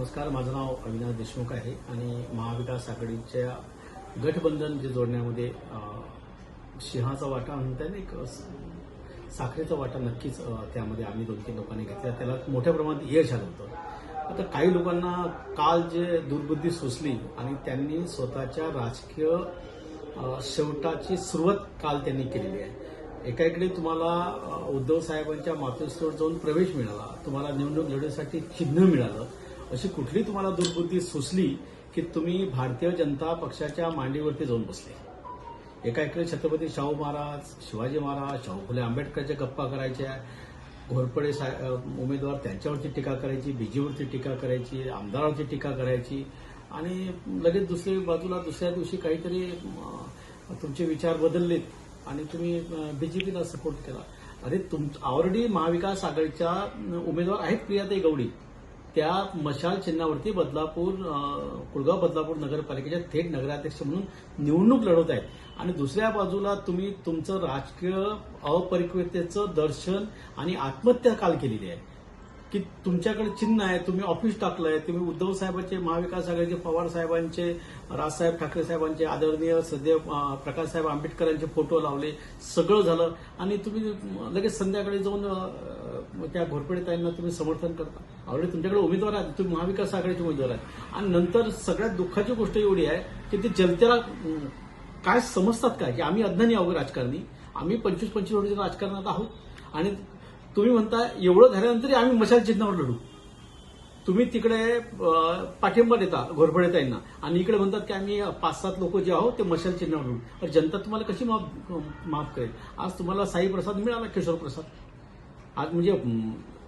नमस्कार, माझं नाव अविनाश देशमुख आहे आणि महाविकास आघाडीच्या गठबंधन जे जोडण्यामध्ये सिंहाचा वाटा म्हणता येईल, एक साखरेचा वाटा नक्कीच त्यामध्ये आम्ही 2-3 लोकांनी घेतला. त्याला मोठ्या प्रमाणात यश आलं होतं. आता काही लोकांना काल जे दुर्बुद्धी सुचली आणि त्यांनी स्वतःच्या राजकीय शेवटाची सुरुवात काल त्यांनी केलेली आहे. एकाकडे तुम्हाला उद्धव साहेबांच्या मातोश्रीवर जाऊन प्रवेश मिळाला, तुम्हाला निवडणूक लढवण्यासाठी चिन्ह मिळालं, अशी कुठली तुम्हाला दुर्बुद्धी सुचली की तुम्ही भारतीय जनता पक्षाच्या मांडीवरती जाऊन बसले. एकाकडे छत्रपती शाहू महाराज, शिवाजी महाराज, शाहू फुले आंबेडकरच्या गप्पा करायच्या, घोरपडे उमेदवार त्यांच्यावरती टीका करायची, बीजेवरती टीका करायची, आमदारावरती टीका करायची आणि लगेच दुसऱ्या दिवशी काहीतरी तुमचे विचार बदललेत आणि तुम्ही बीजेपीला सपोर्ट केला. अरे ऑलरेडी महाविकास आघाडीच्या उमेदवार आहेत प्रियाताई गवळी, त्या मशाल चिन्हावरती कुळगाव बदलापूर नगरपालिकेच्या थेट नगराध्यक्ष म्हणून निवडणूक लढवत आहेत आणि दुसऱ्या बाजूला तुम्ही तुमचं राजकीय अपरिपक्वतेचं दर्शन आणि आत्महत्या काल केलेली आहे की तुमच्याकडे चिन्ह आहे, तुम्ही ऑफिस टाकलंय, तुम्ही उद्धव साहेबांचे, महाविकास आघाडीचे पवार साहेबांचे, राजसाहेब ठाकरे साहेबांचे, आदरणीय सदैव प्रकाशसाहेब आंबेडकरांचे फोटो लावले, सगळं झालं आणि तुम्ही लगेच संध्याकाळी जाऊन त्या घोरपडेताईंना तुम्ही समर्थन करता. ऑलरेडी तुमच्याकडे उमेदवार आहेत, तुम्ही महाविकास आघाडीचे उमेदवार आहेत आणि नंतर सगळ्यात दुःखाची गोष्ट एवढी आहे की ते जनतेला काय समजतात काय की आम्ही अज्ञानी आहोत राजकारणी, आम्ही 25-25 वर्षाच्या राजकारणात आहोत आणि तुम्ही म्हणता एवढं झाल्यानंतरही आम्ही मशाल चिन्हावर लढू. तुम्ही तिकडे पाठिंबा देता घोरपडेताईंना आणि इकडे म्हणतात की आम्ही 5-7 लोक जे आहोत ते मशाल चिन्हावर लढू. तर जनता तुम्हाला कशी माफ करेल? आज तुम्हाला साई प्रसाद मिळाला, किशोर प्रसाद. आज म्हणजे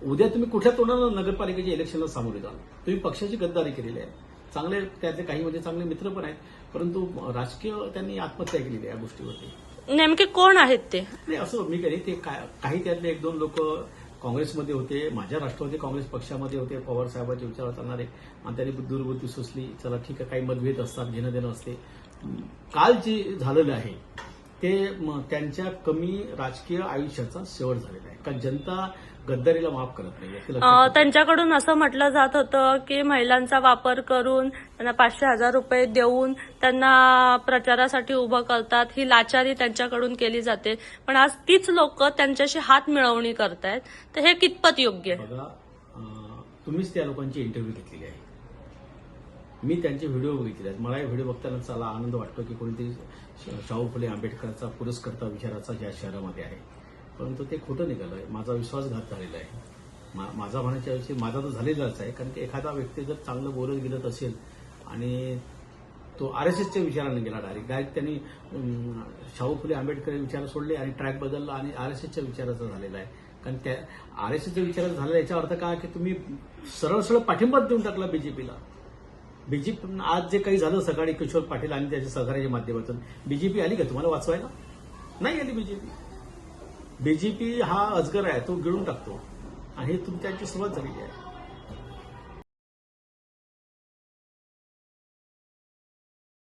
उद्या तुम्ही कुठल्या तोंडानं नगरपालिकेच्या इलेक्शनला सामोरे जाल? तुम्ही पक्षाची गद्दारी केलेली आहे. चांगले त्यातले काही म्हणजे चांगले मित्र पण आहेत, परंतु राजकीय त्यांनी आत्महत्या केलेली आहे या गोष्टीवरती. नेमके कोण आहेत ते? नाही, असं मी काही ते काही त्यातले 1-2 लोक काँग्रेसमध्ये होते, माझ्या राष्ट्रवादी काँग्रेस पक्षामध्ये होते, पवार साहेबांच्या विचारात चालणारे, आणि त्यांनी दुर्बुद्धी सुचली. चला ठीक आहे, काही मतभेद असतात, घेणं देणं असते. काल जे झालेलं आहे ते त्यांच्या कमी राजकीय आयुष्याचा शेवट झालेला आहे. कारण जनता गद्दारीला माफ करत नाही. त्यांच्याकडून असं म्हटलं जात होतं की महिलांचा वापर करून त्यांना 500,000 रुपये देऊन त्यांना प्रचारासाठी उभं करतात, ही लाचारी त्यांच्याकडून केली जाते. पण आज तीच लोक त्यांच्याशी हात मिळवणी करतायत, तर हे कितपत योग्य आहे? बघा, तुम्हीच त्या लोकांची इंटरव्ह्यू घेतलेली आहे, मी त्यांचे व्हिडिओ बघितले आहेत. मला हे व्हिडिओ बघताना चला आनंद वाटतो की कोणीतरी शाहू फुले आंबेडकरचा पुरस्कर्ता विचाराचा ज्या शहरामध्ये आहे, परंतु ते खोटं निघालंय. माझा विश्वासघात झालेला आहे. माझा म्हणायच्या विषयी माझा तर झालेलाच आहे. कारण की एखादा व्यक्ती जर चांगलं बोलत गेलत असेल आणि तो आरएसएसच्या विचाराने गेला, डायरेक्ट त्यांनी शाहू फुले आंबेडकर विचार सोडले आणि ट्रॅक बदलला आणि आरएसएसच्या विचाराचा झालेला आहे. कारण त्या आरएसएसच्या विचाराचा झालेला याचा अर्थ काय की तुम्ही सरळ पाठिंबाच देऊन टाकला बीजेपीला. बीजेपी आज जे काही झालं सकाळी किशोर पाटील आणि त्याच्या सहकार्याच्या माध्यमातून, बीजेपी आली का तुम्हाला वाचवायला? नाही आली बीजेपी. बीजेपी हा अजगर आहे, तो गिळून टाकतो आणि हे तुमच्याची सुरुवात झालेली आहे.